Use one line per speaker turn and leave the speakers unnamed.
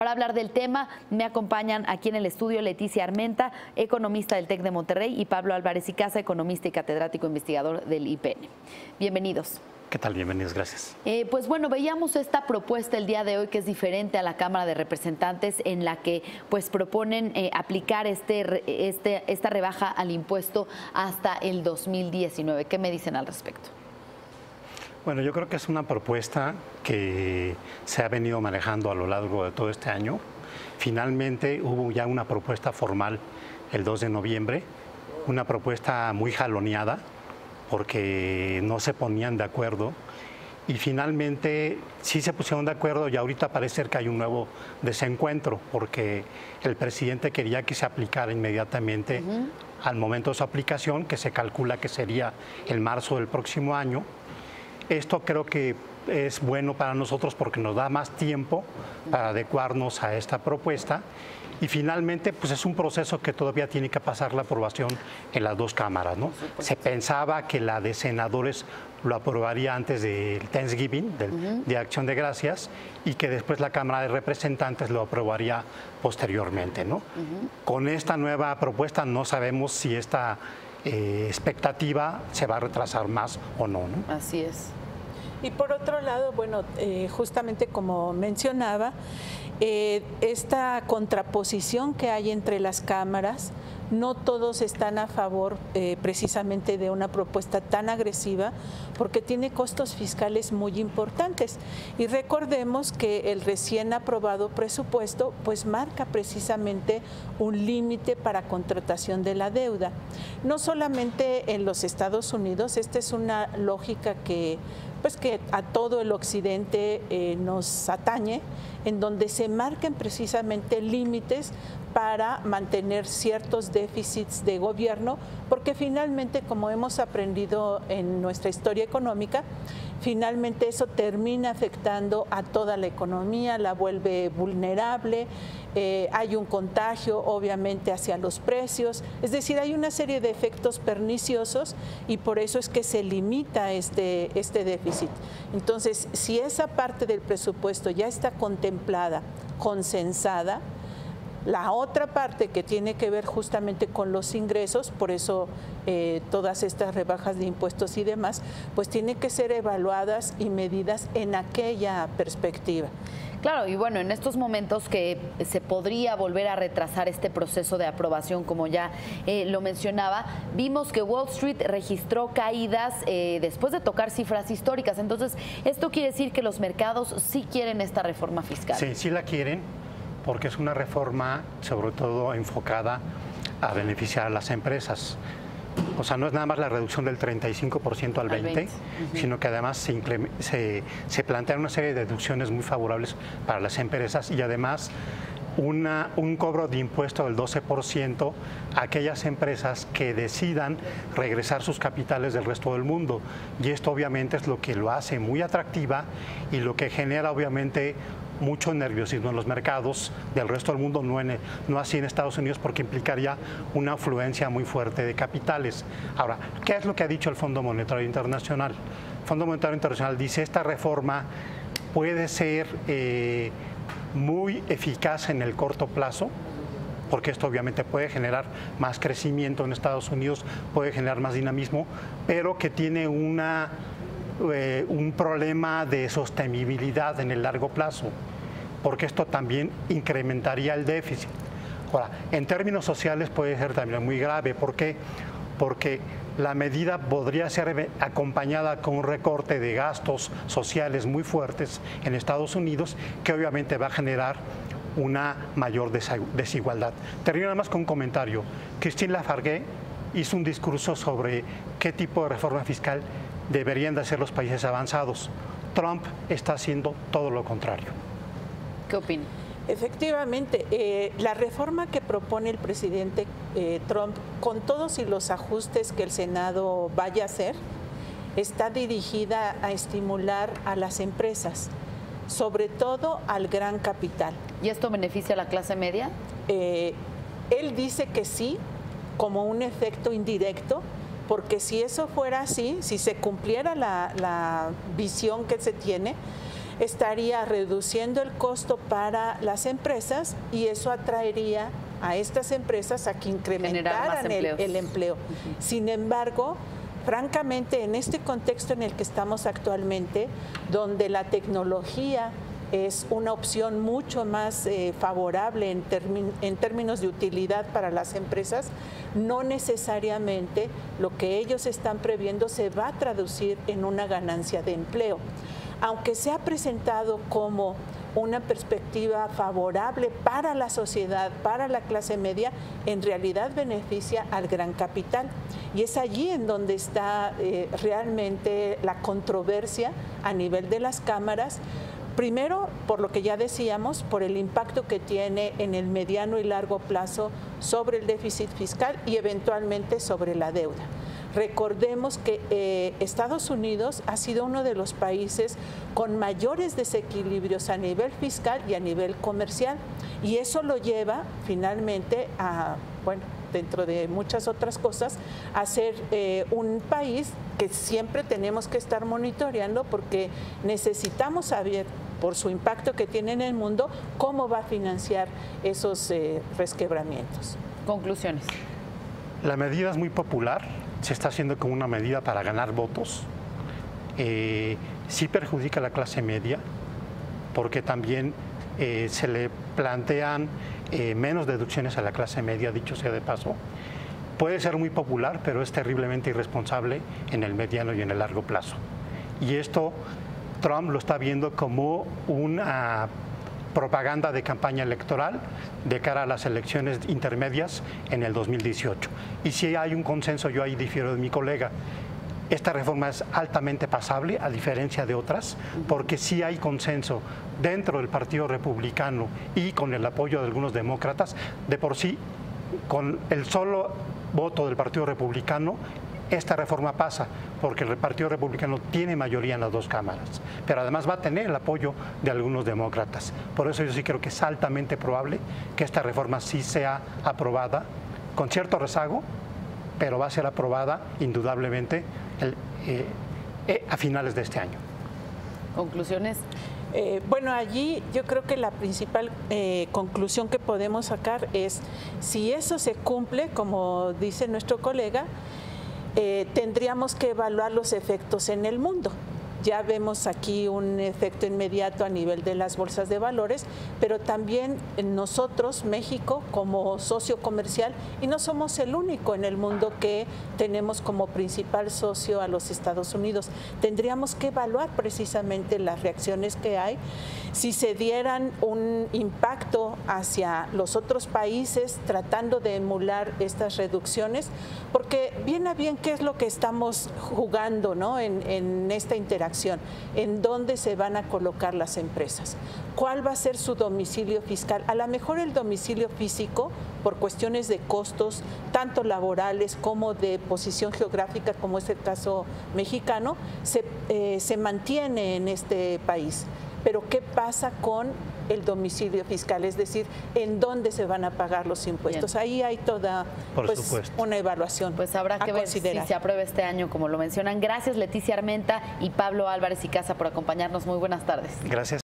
Para hablar del tema, me acompañan aquí en el estudio Leticia Armenta, economista del TEC de Monterrey, y Pablo Álvarez y Casa, economista y catedrático investigador del IPN. Bienvenidos.
¿Qué tal? Bienvenidos, gracias.
Pues bueno, veíamos esta propuesta el día de hoy que es diferente a la Cámara de Representantes, en la que pues proponen aplicar esta rebaja al impuesto hasta el 2019. ¿Qué me dicen al respecto?
Bueno, yo creo que es una propuesta que se ha venido manejando a lo largo de todo este año. Finalmente hubo ya una propuesta formal el 2 de noviembre, una propuesta muy jaloneada porque no se ponían de acuerdo y finalmente sí se pusieron de acuerdo y ahorita parece ser que hay un nuevo desencuentro porque el presidente quería que se aplicara inmediatamente al momento de su aplicación, que se calcula que sería en marzo del próximo año. Esto creo que es bueno para nosotros porque nos da más tiempo para adecuarnos a esta propuesta y finalmente pues es un proceso que todavía tiene que pasar la aprobación en las dos cámaras, ¿no? Se pensaba que la de senadores lo aprobaría antes del Thanksgiving, del Día de Acción de Gracias, y que después la Cámara de Representantes lo aprobaría posteriormente, ¿no? Con esta nueva propuesta no sabemos si esta expectativa se va a retrasar más o no, ¿no?
Así es.
Y por otro lado, bueno, justamente como mencionaba, esta contraposición que hay entre las cámaras, no todos están a favor precisamente de una propuesta tan agresiva porque tiene costos fiscales muy importantes. Y recordemos que el recién aprobado presupuesto pues marca precisamente un límite para contratación de la deuda. No solamente en los Estados Unidos, esta es una lógica que a todo el occidente nos atañe, en donde se marquen precisamente límites para mantener ciertos déficits de gobierno, porque finalmente, como hemos aprendido en nuestra historia económica, finalmente eso termina afectando a toda la economía, la vuelve vulnerable, hay un contagio obviamente hacia los precios, es decir, hay una serie de efectos perniciosos y por eso es que se limita este déficit. Entonces, si esa parte del presupuesto ya está contemplada, consensada, la otra parte que tiene que ver justamente con los ingresos, por eso todas estas rebajas de impuestos y demás, pues tienen que ser evaluadas y medidas en aquella perspectiva.
Claro, y bueno, en estos momentos que se podría volver a retrasar este proceso de aprobación, como ya lo mencionaba, vimos que Wall Street registró caídas después de tocar cifras históricas. Entonces, ¿esto quiere decir que los mercados sí quieren esta reforma fiscal?
Sí, sí la quieren, porque es una reforma sobre todo enfocada a beneficiar a las empresas. O sea, no es nada más la reducción del 35% al 20%, sino que además se plantean una serie de deducciones muy favorables para las empresas y además un cobro de impuesto del 12% a aquellas empresas que decidan regresar sus capitales del resto del mundo. Y esto obviamente es lo que lo hace muy atractiva y lo que genera obviamente mucho nerviosismo en los mercados del resto del mundo, no así en Estados Unidos, porque implicaría una afluencia muy fuerte de capitales. Ahora, ¿qué es lo que ha dicho el Fondo Monetario Internacional? El Fondo Monetario Internacional dice esta reforma puede ser muy eficaz en el corto plazo, porque esto obviamente puede generar más crecimiento en Estados Unidos, puede generar más dinamismo, pero que tiene un problema de sostenibilidad en el largo plazo, porque esto también incrementaría el déficit. Ahora, en términos sociales puede ser también muy grave. ¿Por qué? Porque la medida podría ser acompañada con un recorte de gastos sociales muy fuertes en Estados Unidos, que obviamente va a generar una mayor desigualdad. Termino nada más con un comentario. Christine Lafargue hizo un discurso sobre qué tipo de reforma fiscal deberían de hacer los países avanzados. Trump está haciendo todo lo contrario.
¿Qué opina?
Efectivamente, la reforma que propone el presidente Trump, con todos y los ajustes que el Senado vaya a hacer, está dirigida a estimular a las empresas, sobre todo al gran capital.
¿Y esto beneficia a la clase media?
Él dice que sí, como un efecto indirecto, porque si eso fuera así, si se cumpliera la visión que se tiene, estaría reduciendo el costo para las empresas y eso atraería a estas empresas a que incrementaran el empleo. Sin embargo, francamente, en este contexto en el que estamos actualmente, donde la tecnología es una opción mucho más favorable en términos de utilidad para las empresas, no necesariamente lo que ellos están previendo se va a traducir en una ganancia de empleo. Aunque se ha presentado como una perspectiva favorable para la sociedad, para la clase media, en realidad beneficia al gran capital. Y es allí en donde está realmente la controversia a nivel de las cámaras. Primero, por lo que ya decíamos, por el impacto que tiene en el mediano y largo plazo sobre el déficit fiscal y eventualmente sobre la deuda. Recordemos que Estados Unidos ha sido uno de los países con mayores desequilibrios a nivel fiscal y a nivel comercial, y eso lo lleva finalmente a, bueno, dentro de muchas otras cosas, a ser un país que siempre tenemos que estar monitoreando porque necesitamos saber, por su impacto que tiene en el mundo, cómo va a financiar esos resquebramientos.
Conclusiones.
La medida es muy popular, se está haciendo como una medida para ganar votos. Sí perjudica a la clase media porque también se le plantean menos deducciones a la clase media, dicho sea de paso. Puede ser muy popular, pero es terriblemente irresponsable en el mediano y en el largo plazo. Y esto Trump lo está viendo como una propaganda de campaña electoral de cara a las elecciones intermedias en el 2018. Y si hay un consenso, yo ahí difiero de mi colega, esta reforma es altamente pasable, a diferencia de otras, porque sí hay consenso dentro del Partido Republicano y con el apoyo de algunos demócratas. De por sí, con el solo voto del Partido Republicano, esta reforma pasa, porque el Partido Republicano tiene mayoría en las dos cámaras, pero además va a tener el apoyo de algunos demócratas. Por eso yo sí creo que es altamente probable que esta reforma sí sea aprobada, con cierto rezago, pero va a ser aprobada indudablemente a finales de este año.
¿Conclusiones?
Bueno, allí yo creo que la principal conclusión que podemos sacar es, si eso se cumple, como dice nuestro colega, tendríamos que evaluar los efectos en el mundo. Ya vemos aquí un efecto inmediato a nivel de las bolsas de valores, pero también nosotros, México, como socio comercial, y no somos el único en el mundo que tenemos como principal socio a los Estados Unidos. Tendríamos que evaluar precisamente las reacciones que hay, si se dieran un impacto hacia los otros países tratando de emular estas reducciones, porque bien a bien, ¿qué es lo que estamos jugando, ¿no? en esta interacción? ¿En dónde se van a colocar las empresas? ¿Cuál va a ser su domicilio fiscal? A lo mejor el domicilio físico, por cuestiones de costos, tanto laborales como de posición geográfica, como es el caso mexicano, se mantiene en este país. Pero ¿qué pasa con el domicilio fiscal? Es decir, ¿en dónde se van a pagar los impuestos? Bien. Ahí hay toda una evaluación.
Pues habrá que ver si se aprueba este año, como lo mencionan. Gracias, Leticia Armenta y Pablo Álvarez y Casa, por acompañarnos. Muy buenas tardes.
Gracias.